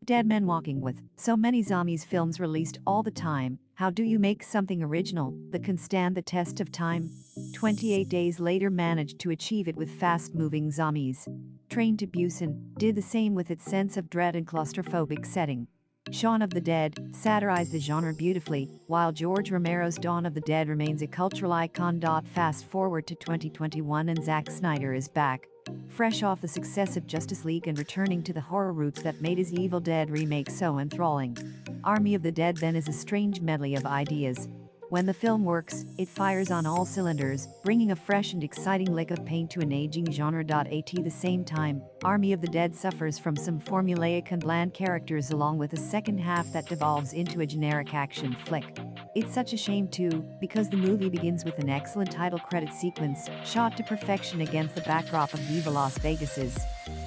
Dead men walking with so many zombies films released all the time. How do you make something original that can stand the test of time? 28 days later managed to achieve it with fast-moving zombies. Train to Busan did the same with its sense of dread and claustrophobic setting. Shaun of the Dead satirized the genre beautifully, while George Romero's Dawn of the Dead remains a cultural icon. Fast forward to 2021 and Zack Snyder is back. Fresh off the success of Justice League and returning to the horror roots that made his Evil Dead remake so enthralling. Army of the Dead then is a strange medley of ideas. When the film works, it fires on all cylinders, bringing a fresh and exciting lick of paint to an aging genre. At the same time, Army of the Dead suffers from some formulaic and bland characters along with a second half that devolves into a generic action flick. It's such a shame too, because the movie begins with an excellent title credit sequence, shot to perfection against the backdrop of evil Las Vegas is.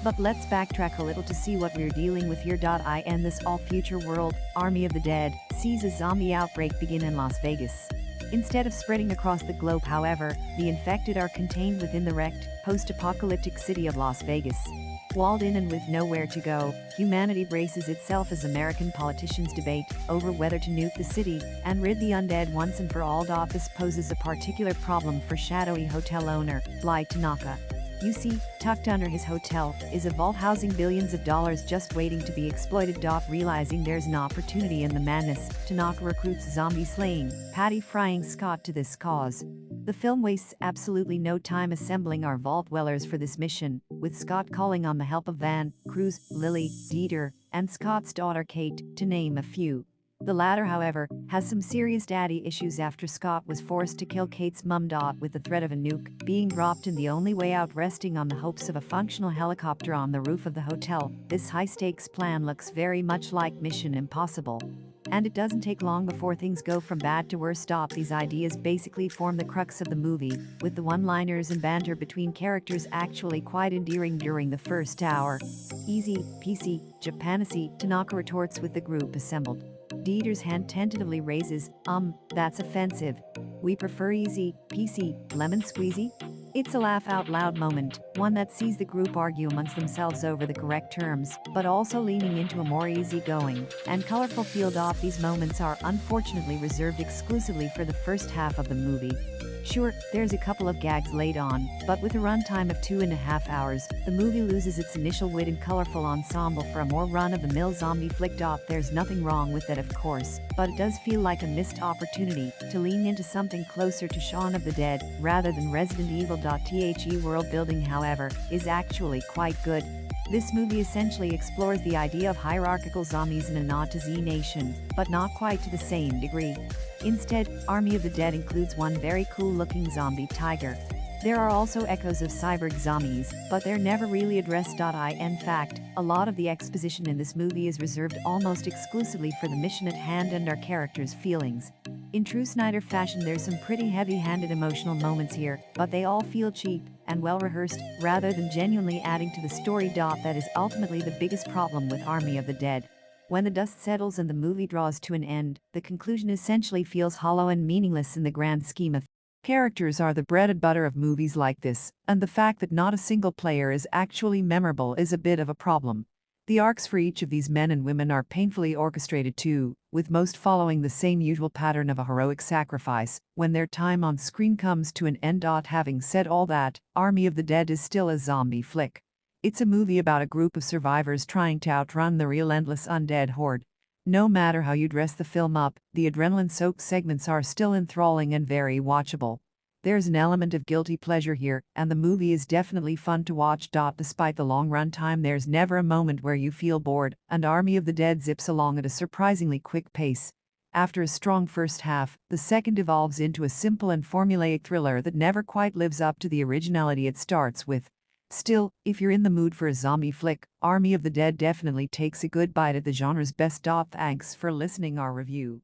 But let's backtrack a little to see what we're dealing with here. In this all-future world, Army of the Dead sees a zombie outbreak begin in Las Vegas. Instead of spreading across the globe, however, the infected are contained within the wrecked, post-apocalyptic city of Las Vegas. Walled in and with nowhere to go, humanity braces itself as American politicians debate over whether to nuke the city and rid the undead once and for all. This poses a particular problem for shadowy hotel owner, Bly Tanaka. You see, tucked under his hotel is a vault housing billions of dollars just waiting to be exploited. Realizing there's an opportunity in the madness, Tanaka recruits zombie-slaying, patty-frying Scott to this cause. The film wastes absolutely no time assembling our vault dwellers for this mission, with Scott calling on the help of Van, Cruz, Lily, Dieter, and Scott's daughter Kate, to name a few. The latter, however, has some serious daddy issues after Scott was forced to kill Kate's mum. With the threat of a nuke being dropped and the only way out resting on the hopes of a functional helicopter on the roof of the hotel, this high-stakes plan looks very much like Mission Impossible. And it doesn't take long before things go from bad to worse. These ideas basically form the crux of the movie, with the one-liners and banter between characters actually quite endearing during the first hour. Easy peasy, Japanesy, Tanaka retorts with the group assembled. Dieter's hand tentatively raises, that's offensive. We prefer easy peasy, lemon squeezy? It's a laugh-out-loud moment, one that sees the group argue amongst themselves over the correct terms, but also leaning into a more easygoing and colorful feel. These moments are unfortunately reserved exclusively for the first half of the movie. Sure, there's a couple of gags laid on, but with a runtime of 2.5 hours, the movie loses its initial wit and colorful ensemble for a more run-of-the-mill zombie flick. There's nothing wrong with that, of course, but it does feel like a missed opportunity to lean into something closer to Shaun of the Dead rather than Resident Evil. The world building, however, is actually quite good. This movie essentially explores the idea of hierarchical zombies in a nod to Z Nation, but not quite to the same degree. Instead, Army of the Dead includes one very cool-looking zombie tiger. There are also echoes of cyborg zombies, but they're never really addressed. In fact, a lot of the exposition in this movie is reserved almost exclusively for the mission at hand and our characters' feelings. In true Snyder fashion, there's some pretty heavy-handed emotional moments here, but they all feel cheap and well-rehearsed, rather than genuinely adding to the story. That is ultimately the biggest problem with Army of the Dead. When the dust settles and the movie draws to an end, the conclusion essentially feels hollow and meaningless in the grand scheme of things. Characters are the bread and butter of movies like this, and the fact that not a single player is actually memorable is a bit of a problem. The arcs for each of these men and women are painfully orchestrated too, with most following the same usual pattern of a heroic sacrifice when their time on screen comes to an end. Having said all that, Army of the Dead is still a zombie flick. It's a movie about a group of survivors trying to outrun the relentless undead horde. No matter how you dress the film up, the adrenaline-soaked segments are still enthralling and very watchable. There's an element of guilty pleasure here, and the movie is definitely fun to watch. Despite the long runtime, there's never a moment where you feel bored, and Army of the Dead zips along at a surprisingly quick pace. After a strong first half, the second evolves into a simple and formulaic thriller that never quite lives up to the originality it starts with. Still, if you're in the mood for a zombie flick, Army of the Dead definitely takes a good bite at the genre's best. Thanks for listening our review.